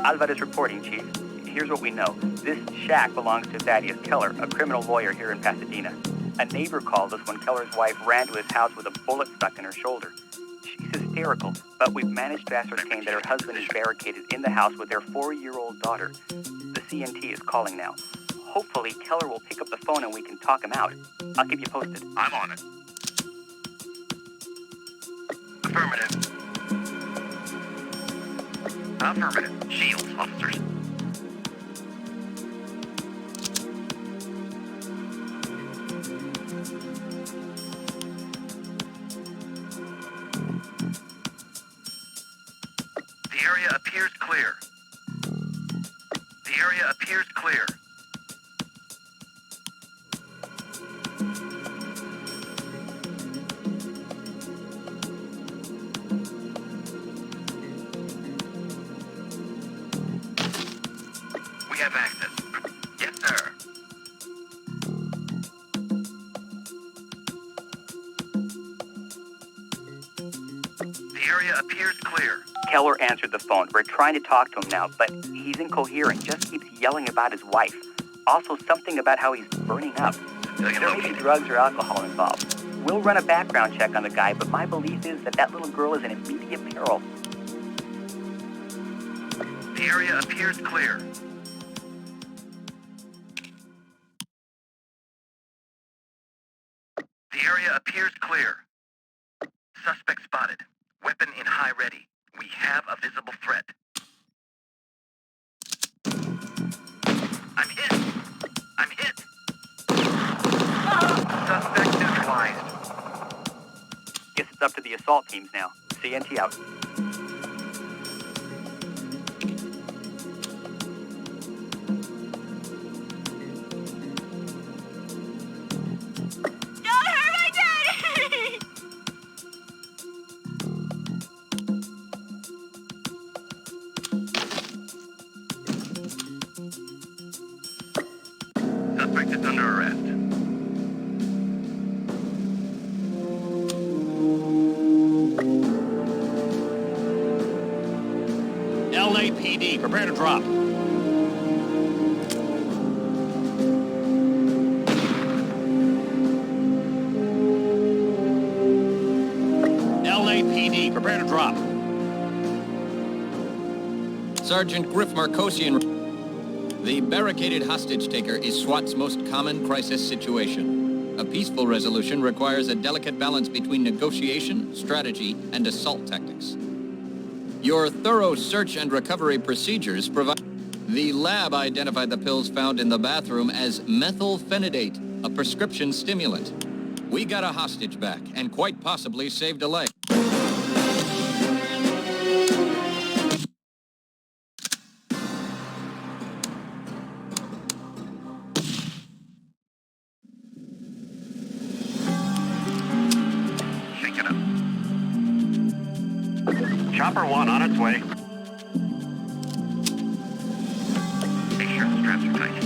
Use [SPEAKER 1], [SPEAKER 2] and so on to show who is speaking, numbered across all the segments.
[SPEAKER 1] Alvarez reporting, Chief. Here's what we know. This shack belongs to Thaddeus Keller, a criminal lawyer here in Pasadena. A neighbor called us when Keller's wife ran to his house with a bullet stuck in her shoulder. She's hysterical, but we've managed to ascertain that her husband is barricaded in the house with their 4-year-old daughter. The CNT is calling now. Hopefully, Keller will pick up the phone and we can talk him out. I'll keep you posted.
[SPEAKER 2] I'm on it. Affirmative. Affirmative. Shields, officers. The area appears clear. The area appears clear. We have access. Yes, sir. The area appears clear.
[SPEAKER 1] Keller answered the phone. We're trying to talk to him now, but he's incoherent, just keeps yelling about his wife. Also something about how he's burning up. There may be drugs or alcohol involved. We'll run a background check on the guy, but my belief is that little girl is in immediate peril.
[SPEAKER 2] The area appears clear. The area appears clear. Suspect spotted. Weapon in high ready. We have a visible threat. I'm hit. I'm hit. Suspect neutralized.
[SPEAKER 1] Guess it's up to the assault teams now. CNT out.
[SPEAKER 2] Suspect is under arrest.
[SPEAKER 3] LAPD, prepare to drop. LAPD, prepare to drop.
[SPEAKER 4] Sergeant Griff Marcosian. The barricaded hostage taker is SWAT's most common crisis situation. A peaceful resolution requires a delicate balance between negotiation, strategy, and assault tactics. Your thorough search and recovery procedures provide... The lab identified the pills found in the bathroom as methylphenidate, a prescription stimulant. We got a hostage back, and quite possibly saved a life.
[SPEAKER 2] Chopper 1 on its way. Make sure the straps are tight.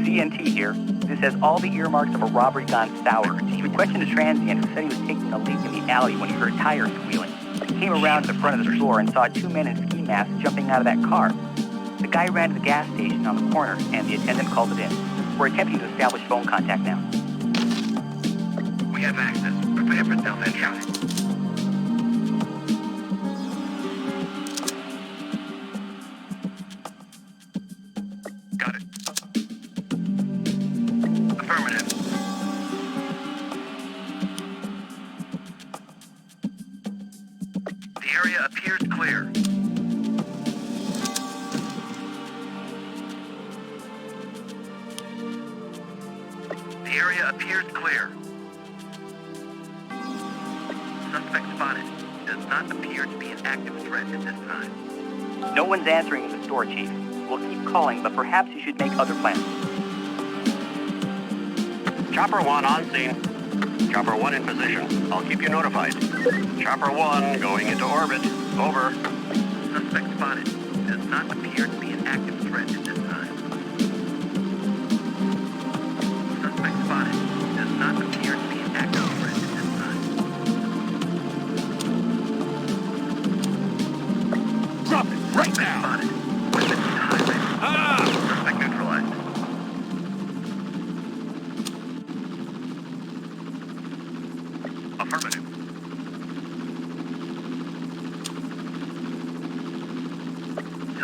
[SPEAKER 1] CNT here. This has all the earmarks of a robbery gone sour. We questioned a transient who said he was taking a leak in the alley when he heard tires squealing. He came around to the front of the store and saw 2 men in ski masks jumping out of that car. The guy ran to the gas station on the corner, and the attendant called it in. We're attempting to establish phone contact now.
[SPEAKER 2] We have access. Prepare for self-entry. Got it. Affirmative. The area appears clear. The area appears clear. Suspect spotted. Does not appear to be an active threat at this time.
[SPEAKER 1] No one's answering in the store, Chief. We'll keep calling, but perhaps you should make other plans.
[SPEAKER 2] Chopper 1 on scene. Chopper 1 in position. I'll keep you notified. Chopper 1 going into orbit. Over. Suspect spotted. Does not appear to be an active threat at this time. Suspect spotted. Does not appear to be an active threat at this time.
[SPEAKER 3] Drop it, right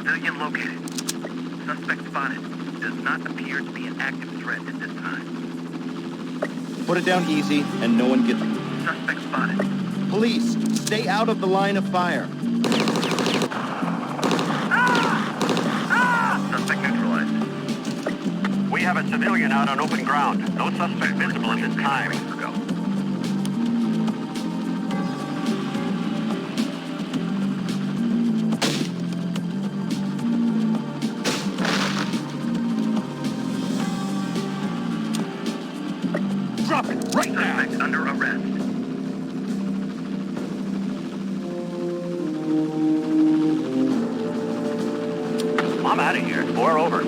[SPEAKER 2] Civilian located. Suspect spotted. Does not appear to be an active threat at this time.
[SPEAKER 5] Put it down easy, and no one gets...
[SPEAKER 2] Suspect spotted.
[SPEAKER 5] Police, stay out of the line of fire.
[SPEAKER 2] Suspect neutralized. We have a civilian out on open ground. No suspect visible at this time. Go.
[SPEAKER 3] Drop it right now.
[SPEAKER 2] Suspect under arrest. I'm out of here. 4 over.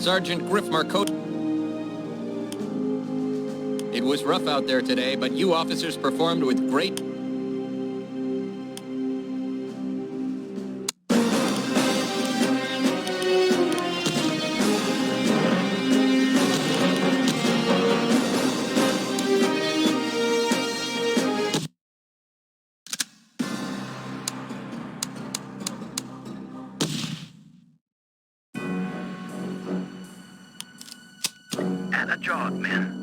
[SPEAKER 4] Sergeant Griff Marcotte. It was rough out there today, but you officers performed with great...
[SPEAKER 2] And a jog, man.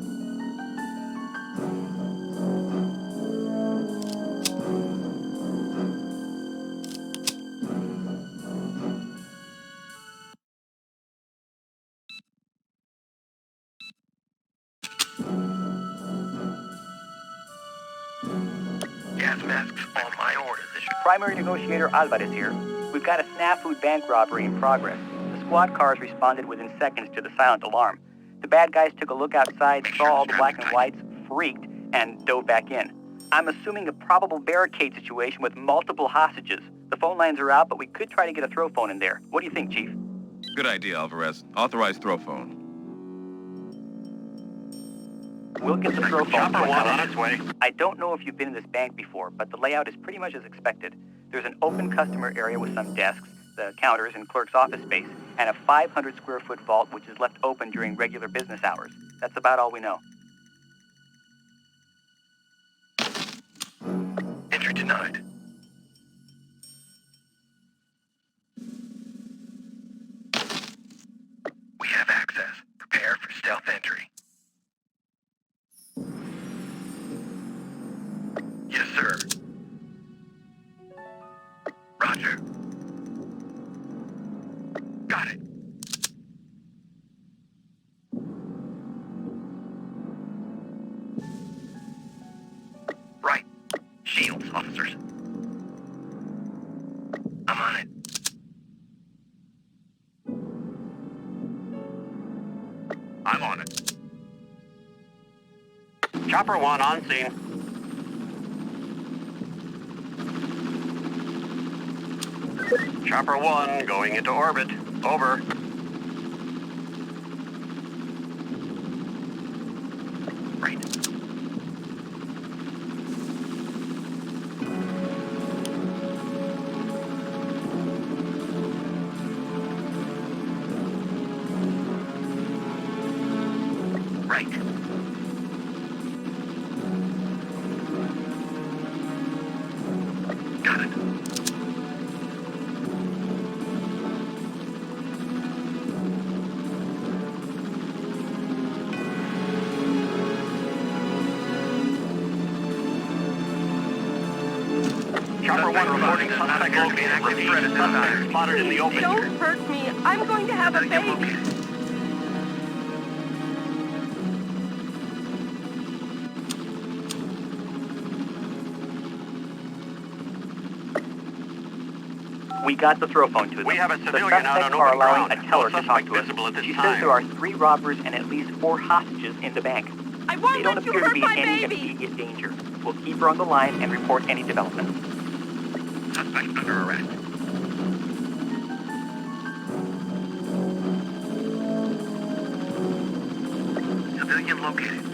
[SPEAKER 2] Gas masks on my orders.
[SPEAKER 1] Primary negotiator Alvarez here. We've got a snafu bank robbery in progress. The SWAT cars responded within seconds to the silent alarm. The bad guys took a look outside, saw all the black and whites, freaked, and dove back in. I'm assuming a probable barricade situation with multiple hostages. The phone lines are out, but we could try to get a throw phone in there. What do you think, Chief?
[SPEAKER 6] Good idea, Alvarez. Authorize throw phone.
[SPEAKER 1] We'll get the throw phone.
[SPEAKER 2] Chopper 1 on its way.
[SPEAKER 1] I don't know if you've been in this bank before, but the layout is pretty much as expected. There's an open customer area with some desks, the counters and clerk's office space, and a 500 square foot vault which is left open during regular business hours. That's about all we know.
[SPEAKER 2] Entry denied. We have access. Prepare for stealth entry. Yes, sir. Roger. Got it. Right. Shields, officers. I'm on it. I'm on it. Chopper 1 on scene. Chopper 1 going into orbit. Over. Right. Right. Got it. Chopper 1 reporting suspect located. Active threat is suspect spotted in the open.
[SPEAKER 7] Don't hurt me. I'm going to have a baby.
[SPEAKER 1] We got the throw phone to them.
[SPEAKER 2] We have a
[SPEAKER 1] The
[SPEAKER 2] civilian out
[SPEAKER 1] suspects
[SPEAKER 2] on
[SPEAKER 1] are
[SPEAKER 2] open
[SPEAKER 1] allowing
[SPEAKER 2] ground.
[SPEAKER 1] a teller
[SPEAKER 2] No
[SPEAKER 1] to talk
[SPEAKER 2] suspect
[SPEAKER 1] to us.
[SPEAKER 2] visible at this
[SPEAKER 1] She
[SPEAKER 2] time.
[SPEAKER 1] says there are 3 robbers and at least 4 hostages in the bank.
[SPEAKER 7] I
[SPEAKER 1] They
[SPEAKER 7] won't
[SPEAKER 1] don't
[SPEAKER 7] let you
[SPEAKER 1] appear to
[SPEAKER 7] hurt
[SPEAKER 1] be in
[SPEAKER 7] my
[SPEAKER 1] any
[SPEAKER 7] baby.
[SPEAKER 1] immediate danger. We'll keep her on the line and report any developments.
[SPEAKER 2] Suspect under arrest. Civilian located.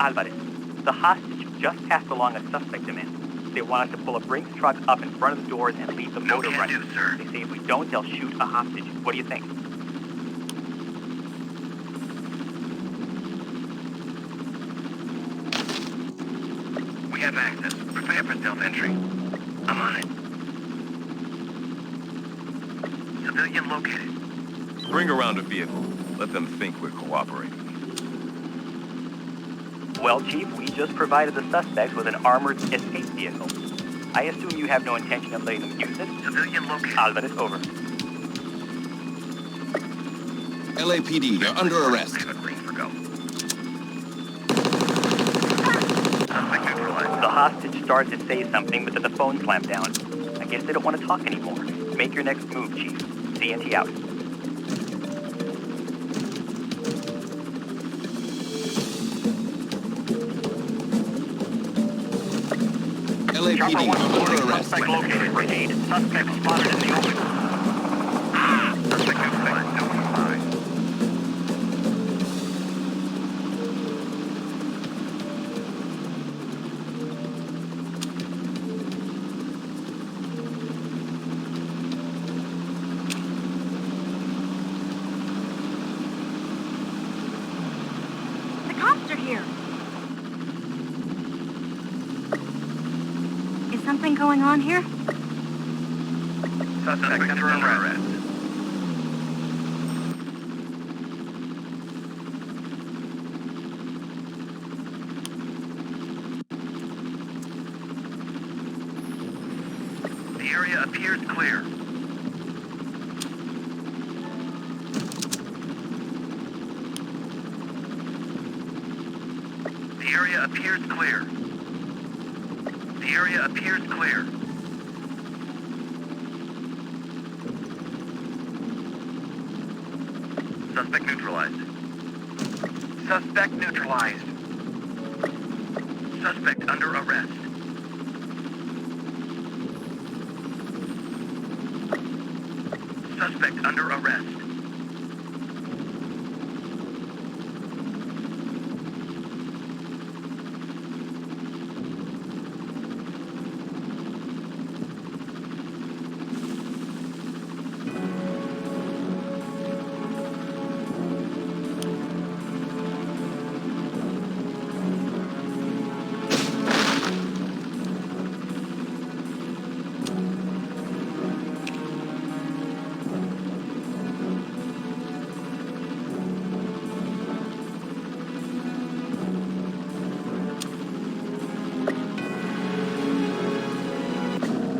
[SPEAKER 1] Alvarez, the hostage just passed along a suspect demand. They want us to pull a Brinks truck up in front of the doors and leave the motor running.
[SPEAKER 2] sir.
[SPEAKER 1] They say if we don't, they'll shoot a hostage. What do you think?
[SPEAKER 2] We have access. Prepare for self-entry. I'm on it. Civilian located.
[SPEAKER 6] Bring around a vehicle. Let them think we're cooperating.
[SPEAKER 1] Well, Chief, we just provided the suspects with an armored escape vehicle. I assume you have no intention of letting them use it?
[SPEAKER 2] Civilian located.
[SPEAKER 1] Alvarez, over.
[SPEAKER 4] LAPD, you're under arrest.
[SPEAKER 2] Have a green for go. Suspect neutralized.
[SPEAKER 1] The hostage started to say something, but then the phone slammed down. I guess they don't want to talk anymore. Make your next move, Chief. CNT out.
[SPEAKER 4] LAPD, you're under arrest.
[SPEAKER 2] Suspect located. Brigade. Suspect spotted in the open. Suspect neutralized. Neutralized.
[SPEAKER 7] The cops are here. Is something going on here?
[SPEAKER 2] Suspect under arrest. The area appears clear. The area appears clear. The area appears clear. Suspect neutralized. Suspect neutralized. Suspect under arrest. Suspect under arrest.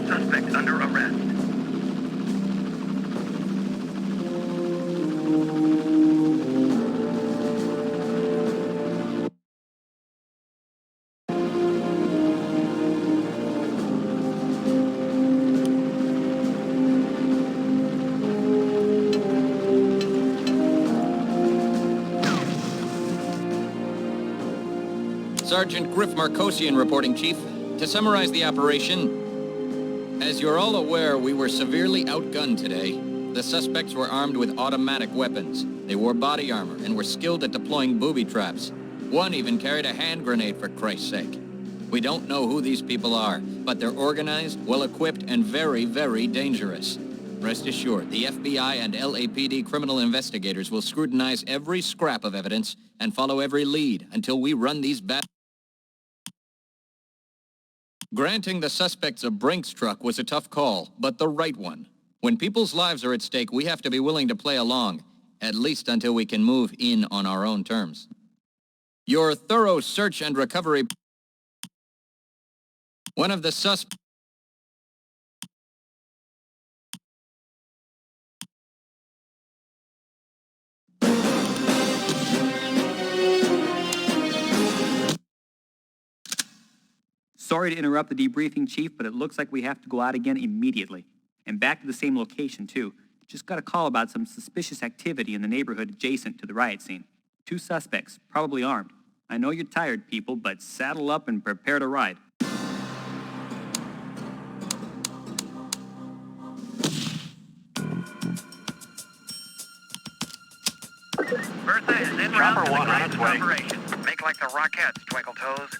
[SPEAKER 2] Suspect under arrest.
[SPEAKER 4] Sergeant Griff Marcosian reporting, Chief. To summarize the operation, as you're all aware, we were severely outgunned today. The suspects were armed with automatic weapons. They wore body armor and were skilled at deploying booby traps. One even carried a hand grenade, for Christ's sake. We don't know who these people are, but they're organized, well-equipped, and very, very dangerous. Rest assured, the FBI and LAPD criminal investigators will scrutinize every scrap of evidence and follow every lead until we run these Granting the suspects a Brinks truck was a tough call, but the right one. When people's lives are at stake, we have to be willing to play along, at least until we can move in on our own terms. Your thorough search and recovery... One of the suspects...
[SPEAKER 1] Sorry to interrupt the debriefing, Chief, but it looks like we have to go out again immediately. And back to the same location, too. Just got a call about some suspicious activity in the neighborhood adjacent to the riot scene. 2 suspects, probably armed. I know you're tired, people, but saddle up and prepare to ride.
[SPEAKER 2] Bertha is in route to the
[SPEAKER 3] Chopper 1 on
[SPEAKER 2] crisis
[SPEAKER 3] its way.
[SPEAKER 2] operation. Make Just like the Rockettes, Twinkle Toes.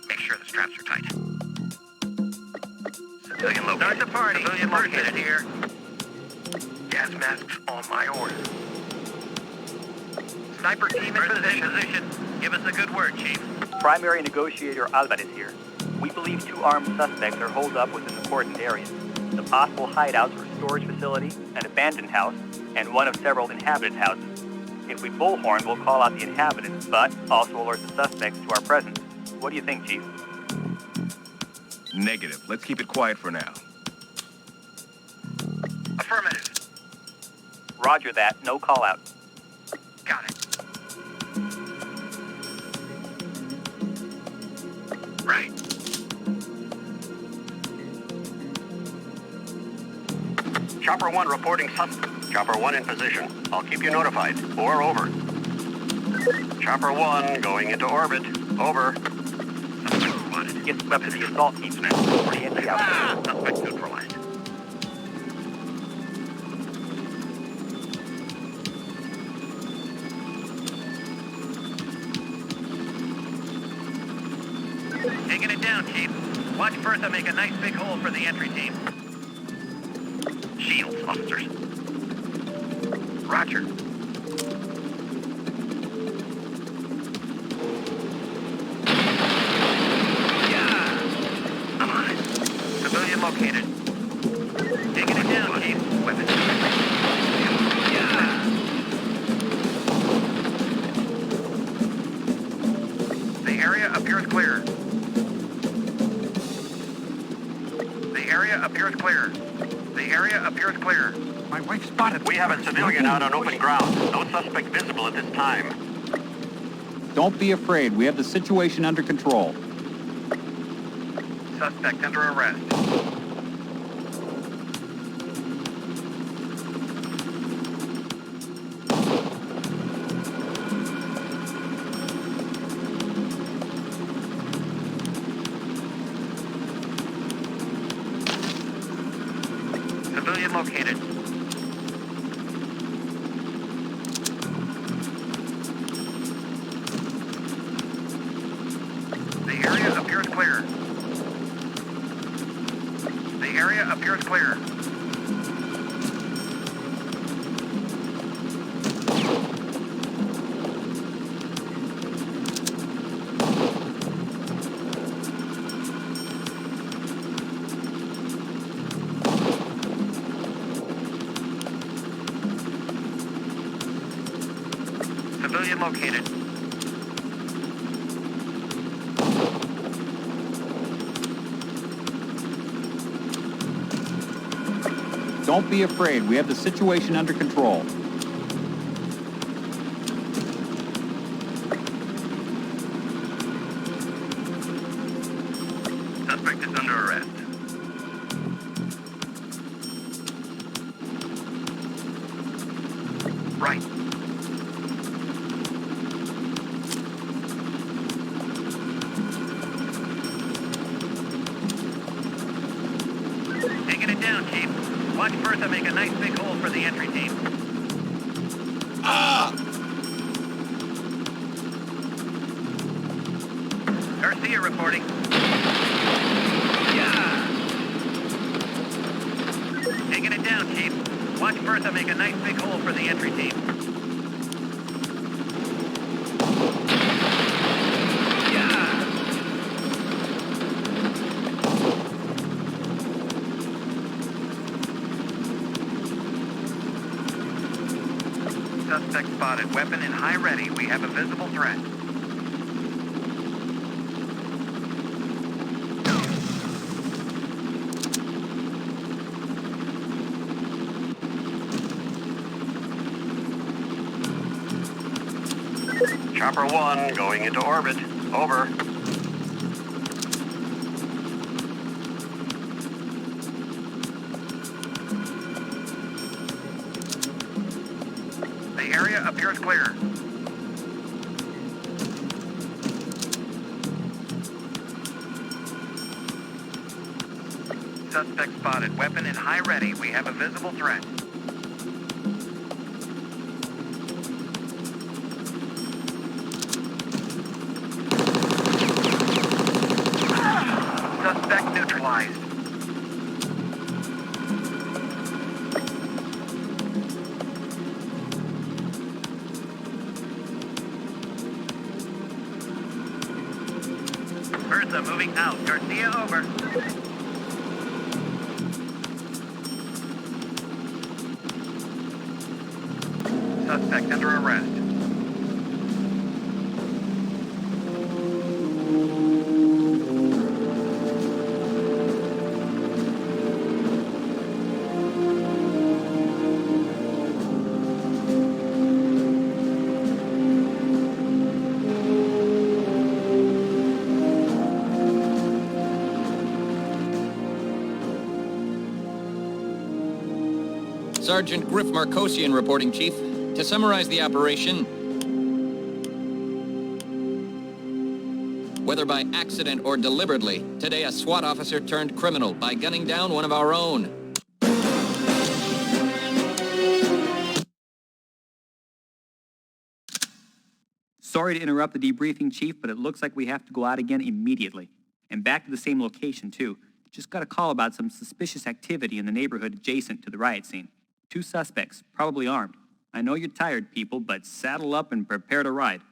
[SPEAKER 2] Make sure the straps are tight. Civilian located. Start the party. Civilian located here. Gas masks on my order. Sniper team in position. Give us a good word, Chief.
[SPEAKER 1] Primary negotiator Alvarez here. We believe 2 armed suspects are holed up within the cordoned area. The possible hideouts are a storage facility, an abandoned house, and one of several inhabited houses. If we bullhorn, we'll call out the inhabitants, but also alert the suspects to our presence. What do you think, Chief?
[SPEAKER 6] Negative. Let's keep it quiet for now.
[SPEAKER 2] Affirmative.
[SPEAKER 1] Roger that. No call out.
[SPEAKER 2] Got it. Right. Chopper 1 reporting suspect. Chopper 1 in position. I'll keep you notified. Or over. Chopper 1 going into orbit. Over. Suspect spotted.
[SPEAKER 1] Get swept to the assault team for the entry out.
[SPEAKER 2] Suspect neutralized. Taking it down, Chief. Watch Bertha make a nice big hole for the entry team. Shields, officers. Roger. Yeah. I'm on it. Civilian located. Taking it down, Chief. Weapons. Yeah. The area appears clear. The area appears clear. The area appears clear.
[SPEAKER 3] My wife spotted.
[SPEAKER 2] We have a civilian out on open ground. No suspect visible at this time.
[SPEAKER 5] Don't be afraid. We have the situation under control.
[SPEAKER 2] Suspect under arrest. Civilian located. The area appears clear. The area appears clear. Civilian located.
[SPEAKER 5] Don't be afraid. We have the situation under control.
[SPEAKER 2] Suspect is under arrest. Right. Taking it down, Chief. Watch Bertha make a nice big hole for the entry team. Garcia reporting. Yeah. Taking it down, Chief. Watch Bertha make a nice big hole for the entry team. Yeah. Suspect spotted. Weapon in high ready. We have a visible threat. Chopper 1 going into orbit. Over. The area appears clear. Suspect spotted. Weapon in high ready. We have a visible threat. Suspect neutralized. Bertha moving out. Garcia over. Suspect under arrest.
[SPEAKER 4] Sergeant Griff Marcosian reporting, Chief. To summarize the operation, whether by accident or deliberately, today a SWAT officer turned criminal by gunning down one of our own.
[SPEAKER 1] Sorry to interrupt the debriefing, Chief, but it looks like we have to go out again immediately. And back to the same location, too. Just got a call about some suspicious activity in the neighborhood adjacent to the riot scene. 2 suspects, probably armed. I know you're tired, people, but saddle up and prepare to ride.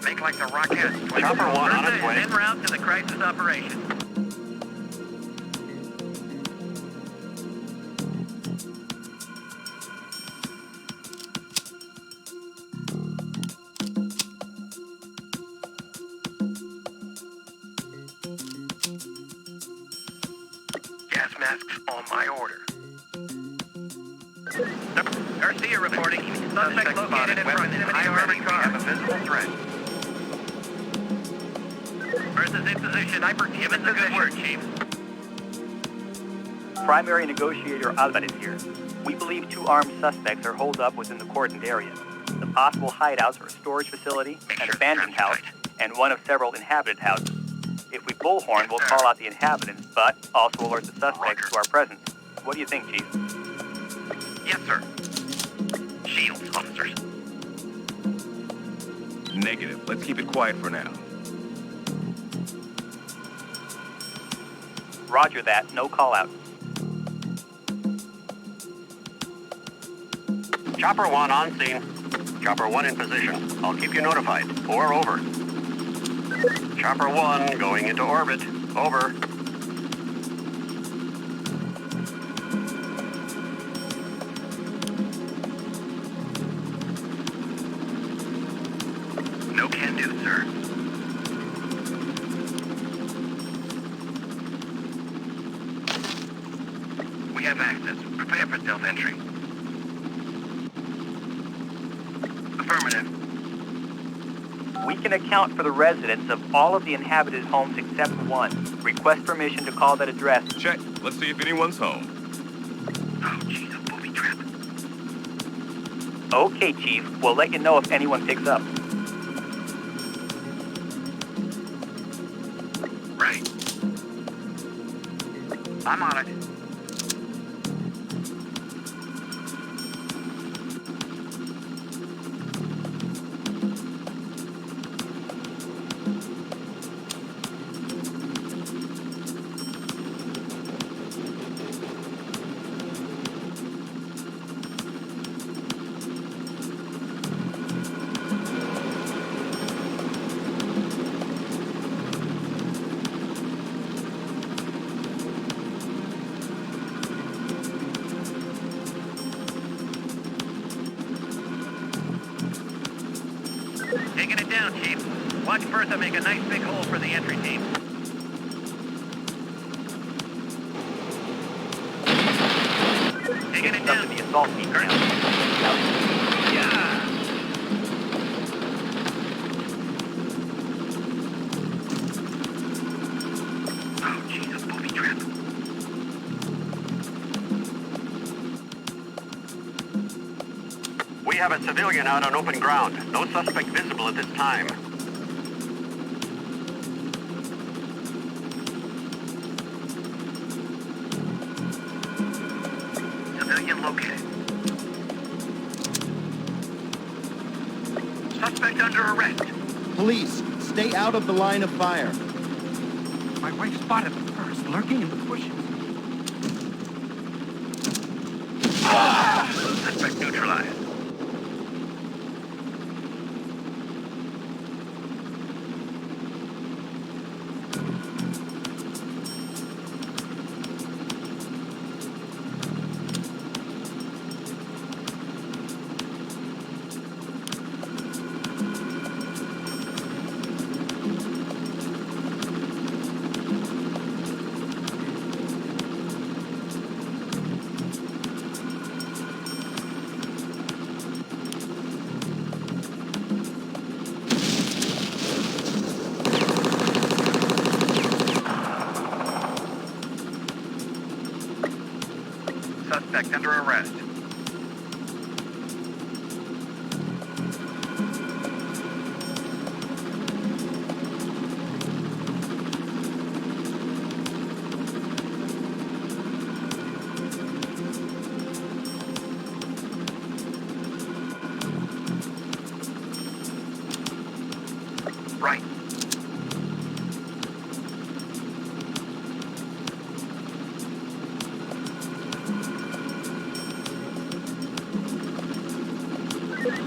[SPEAKER 2] Make like the Rockets.
[SPEAKER 3] Chopper 1 on its way.
[SPEAKER 2] En route to the crisis operation. Gas masks on my order. Garcia reporting. Suspect located in front of the enemy car. We have a visible threat. Versus in position. Sniper, give us a good word, Chief.
[SPEAKER 1] Primary negotiator Alvarez here. We believe 2 armed suspects are holed up within the cordoned area. The possible hideouts are a storage facility, an abandoned house, and one of several inhabited houses. If we bullhorn, we'll call out the inhabitants, but also alert the suspects to our presence. What do you think, Chief?
[SPEAKER 2] Yes, sir. Shields, officers.
[SPEAKER 6] Negative. Let's keep it quiet for now.
[SPEAKER 1] Roger that. No call-out.
[SPEAKER 2] Chopper 1 on scene. Chopper 1 in position. I'll keep you notified. Or over. Chopper 1 going into orbit. Over. No can do, sir. We have access. Prepare for self-entry. Affirmative.
[SPEAKER 1] We can account for the residents of all of the inhabited homes except 1. Request permission to call that address.
[SPEAKER 6] Check. Let's see if anyone's home.
[SPEAKER 2] Oh, geez, a booby trap.
[SPEAKER 1] Okay, Chief. We'll let you know if anyone picks up.
[SPEAKER 2] Right. I'm on it. Taking it down, Chief. Watch Bertha make a nice big hole for the entry team. Taking it down.
[SPEAKER 1] To the assault team now.
[SPEAKER 2] Yeah. have a civilian out on open ground. No suspect visible at this time. Civilian located. Suspect under arrest.
[SPEAKER 5] Police, stay out of the line of fire.
[SPEAKER 8] My wife spotted them first, lurking in the bushes.
[SPEAKER 2] Suspect neutralized. Suspect under arrest. Right.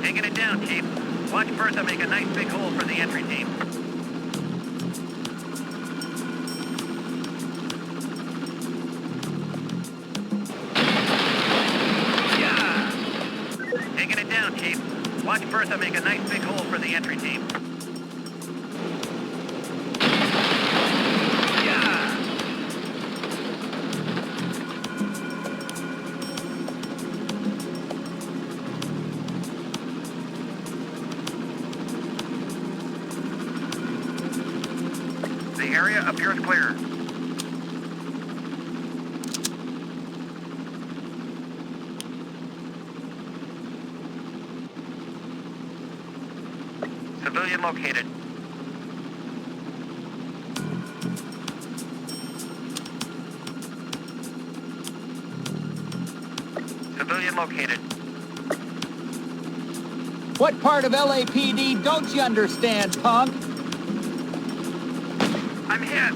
[SPEAKER 2] Taking it down, Chief. Watch Bertha make a nice big hole for the entry team. Yeah! Taking it down, Chief. Watch Bertha make a nice big hole for the entry team. Yeah! The area appears clear. Civilian located. Civilian located.
[SPEAKER 9] What part of LAPD don't you understand, punk?
[SPEAKER 2] I'm hit.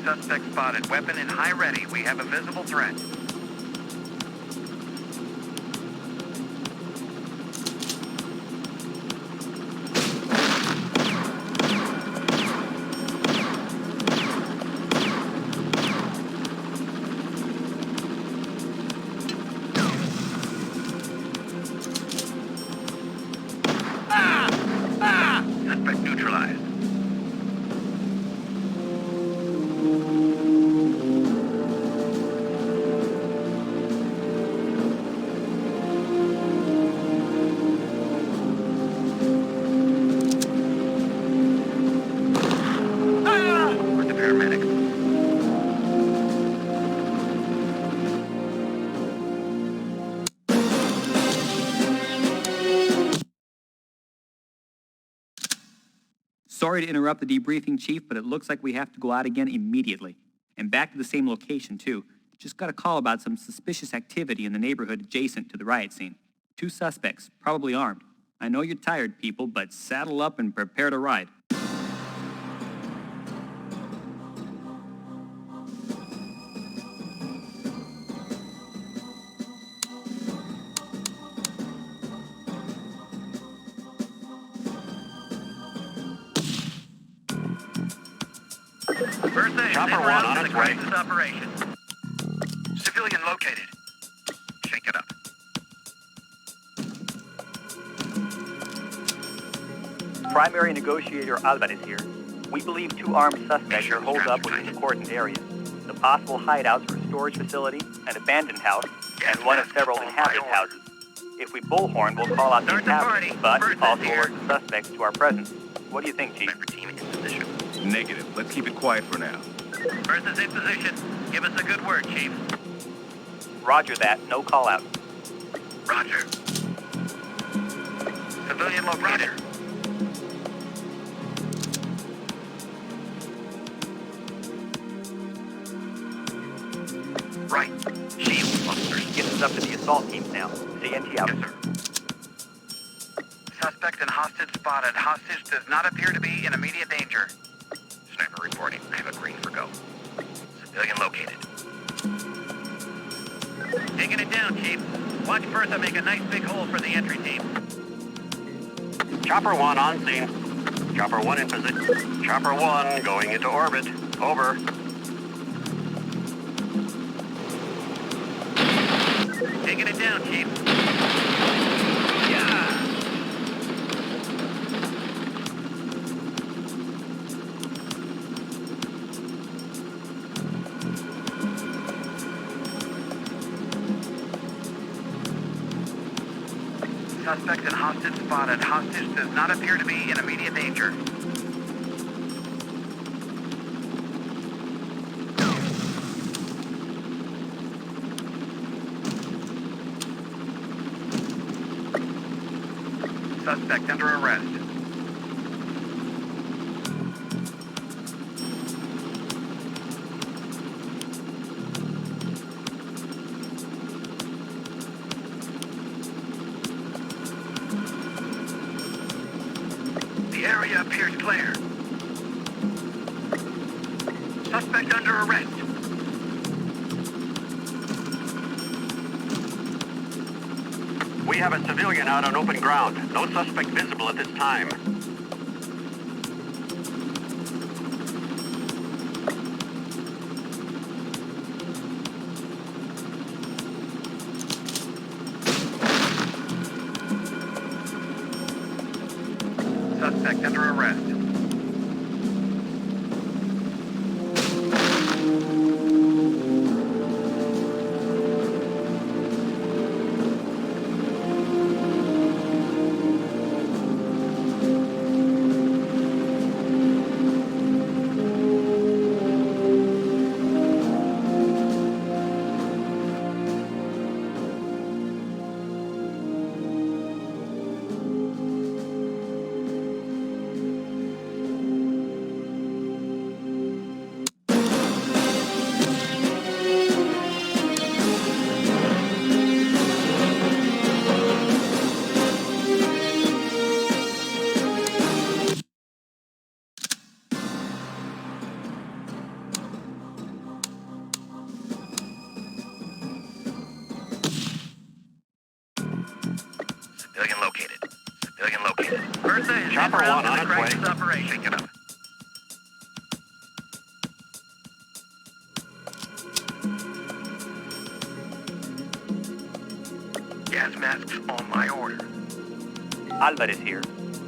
[SPEAKER 2] Suspect spotted. Weapon in high ready. We have a visible threat. Suspect neutralized. Where's the paramedics?
[SPEAKER 1] Sorry to interrupt the debriefing, Chief, but it looks like we have to go out again immediately. And back to the same location, too. Just got a call about some suspicious activity in the neighborhood adjacent to the riot scene. 2 suspects, probably armed. I know you're tired, people, but saddle up and prepare to ride.
[SPEAKER 2] Birthday
[SPEAKER 3] Chopper one on its way.
[SPEAKER 2] crisis operation. Civilian located. Shake it up.
[SPEAKER 1] Primary negotiator Alvarez here. We believe 2 armed suspects are holed up within the cordoned area. The possible hideouts were a storage facility, an abandoned house, and one of several inhabited houses. If we bullhorn, we'll call out the
[SPEAKER 2] Start the party.
[SPEAKER 1] inhabitants, but
[SPEAKER 2] First
[SPEAKER 1] also
[SPEAKER 2] is here.
[SPEAKER 1] alert the suspects to our presence. What do you think, Chief?
[SPEAKER 2] Sniper team in position.
[SPEAKER 6] Negative. Let's keep it quiet for now.
[SPEAKER 2] First is in position. Give us a good word, Chief.
[SPEAKER 1] Roger that. No call out.
[SPEAKER 2] Roger. Civilian located. Roger. Right. Shield officers.
[SPEAKER 1] Gets us up to the assault teams now. CNT out.
[SPEAKER 2] Yes, sir. Suspect and hostage spotted. Hostage does not appear to be in immediate danger. Sniper reporting. I have a green for go. Civilian located. Taking it down, Chief. Watch first and make a nice big hole for the entry team. Chopper 1 on scene. Chopper 1 in position. Chopper 1 going into orbit. Over. Taking it down, Chief. Yeah. Suspect and hostage spotted. Hostage does not appear to be in immediate danger. Suspect under arrest. The area appears clear. Suspect under arrest. We have a civilian out on open ground. No suspect visible at this time. Suspect under arrest. Civilian located. Civilian located. Bertha is Chopper en route 1 on to the its way. crisis operation. Pick it up. Gas masks on my order.
[SPEAKER 1] Alvarez here.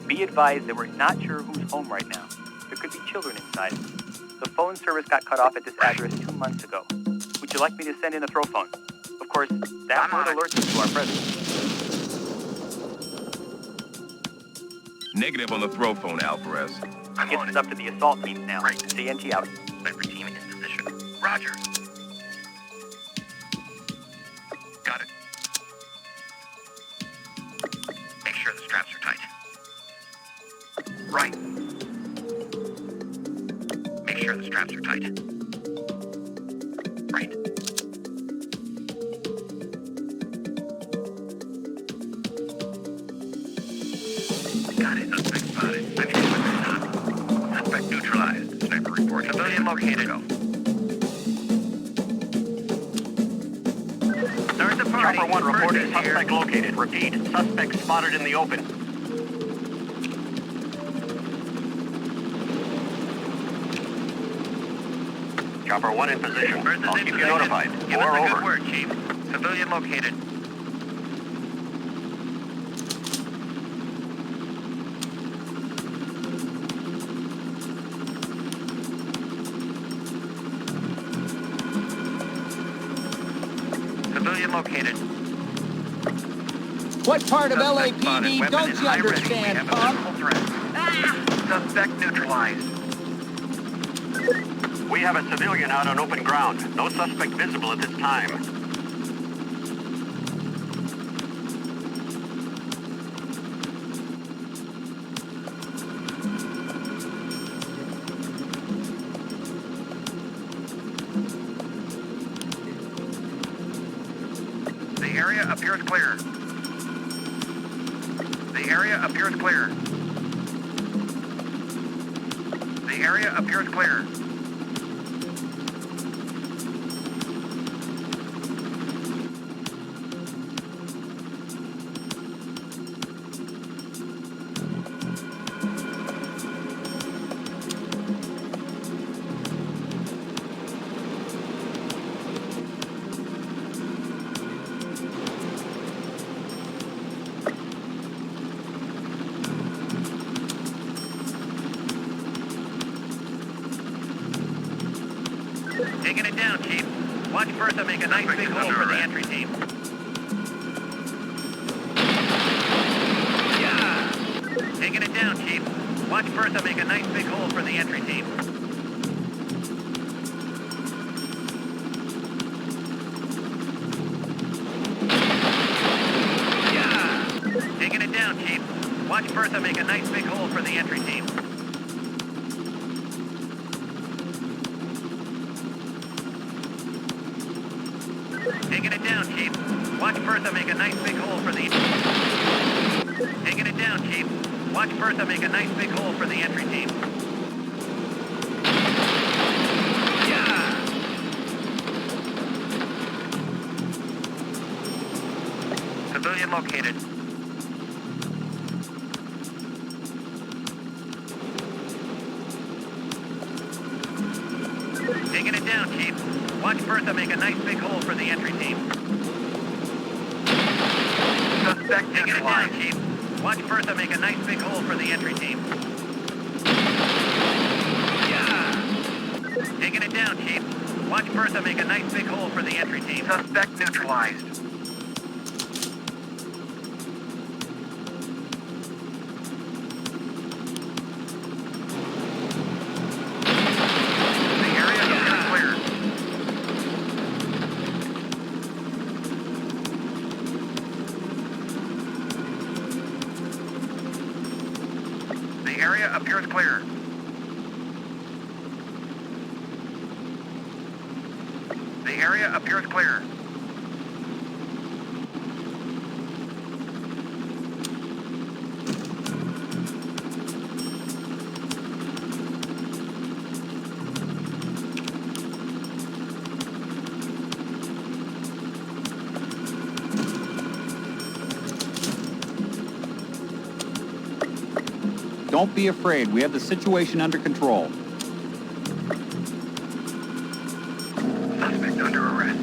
[SPEAKER 1] Be advised that we're not sure who's home right now. There could be children inside. The phone service got cut off at this address 2 months ago. Would you like me to send in a throw phone? Of course, that would alert us to our presence.
[SPEAKER 6] Negative on the throw phone, Alvarez.
[SPEAKER 2] I'm
[SPEAKER 1] Gets
[SPEAKER 2] on
[SPEAKER 1] us
[SPEAKER 2] it.
[SPEAKER 1] up to the assault teams now.
[SPEAKER 2] Right.
[SPEAKER 1] CNT out.
[SPEAKER 2] Sniper team in position. Roger. Got it. Make sure the straps are tight. Right. Make sure the straps are tight. Right. Got it. Suspect spotted. I need to put this on. Suspect neutralized. Sniper report. Civilian located. Start the party. Chopper 1 reporting suspect located. Repeat, suspect spotted in the open. Chopper 1 in position. I'll keep you notified. Give us a good word, Chief. Civilian located. Civilian located.
[SPEAKER 9] What part of
[SPEAKER 2] Suspect spotted.
[SPEAKER 9] LAPD
[SPEAKER 2] Weapon
[SPEAKER 9] don't
[SPEAKER 2] is
[SPEAKER 9] you
[SPEAKER 2] high risk. We
[SPEAKER 9] understand,
[SPEAKER 2] have a
[SPEAKER 9] punk?
[SPEAKER 2] visible threat. Suspect neutralized. We have a civilian out on open ground. No suspect visible at this time. The area appears clear. The area appears clear. The area appears clear. Taking it down, Chief. Watch Bertha make a nice big hole for the entry team. Yeah. Taking it down, Chief. Watch Bertha make a nice big hole for the entry team. Yeah. Taking it down, Chief. Watch Bertha make a nice big hole for the entry team. Taking it down, Chief. Watch Bertha make a nice big hole for the... Taking it down, Chief. Watch Bertha make a nice big hole for the entry team. Yeah! Civilian located. Taking it down, Chief. Watch Bertha make a nice big hole for the entry team. Suspect taking it down, Chief. Watch Bertha make a nice big hole for the entry team. Yeah. Taking it down, Chief. Watch Bertha make a nice big hole for the entry team. Suspect neutralized. The area appears clear. The area appears clear.
[SPEAKER 5] Don't be afraid. We have the situation under control.
[SPEAKER 2] Suspect under arrest.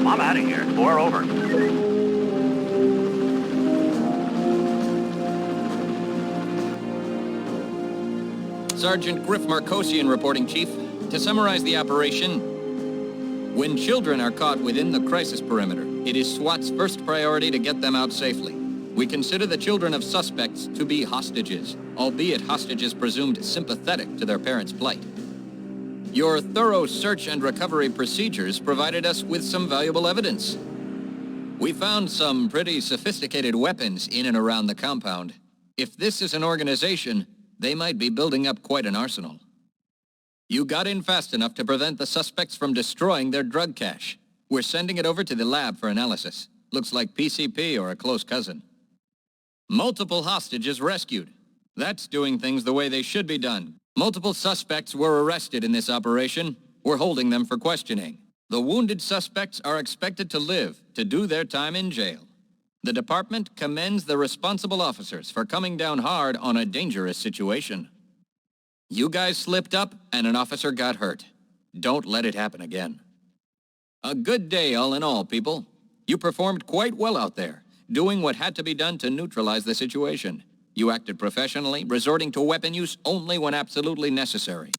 [SPEAKER 2] I'm out of here. We're over.
[SPEAKER 4] Sergeant Griff Markosian reporting, Chief. To summarize the operation, when children are caught within the crisis perimeter, it is SWAT's first priority to get them out safely. We consider the children of suspects to be hostages, albeit hostages presumed sympathetic to their parents' plight. Your thorough search and recovery procedures provided us with some valuable evidence. We found some pretty sophisticated weapons in and around the compound. If this is an organization, they might be building up quite an arsenal. You got in fast enough to prevent the suspects from destroying their drug cache. We're sending it over to the lab for analysis. Looks like PCP or a close cousin. Multiple hostages rescued. That's doing things the way they should be done. Multiple suspects were arrested in this operation. We're holding them for questioning. The wounded suspects are expected to live to do their time in jail. The department commends the responsible officers for coming down hard on a dangerous situation. You guys slipped up and an officer got hurt. Don't let it happen again. A good day all in all, people. You performed quite well out there, doing what had to be done to neutralize the situation. You acted professionally, resorting to weapon use only when absolutely necessary.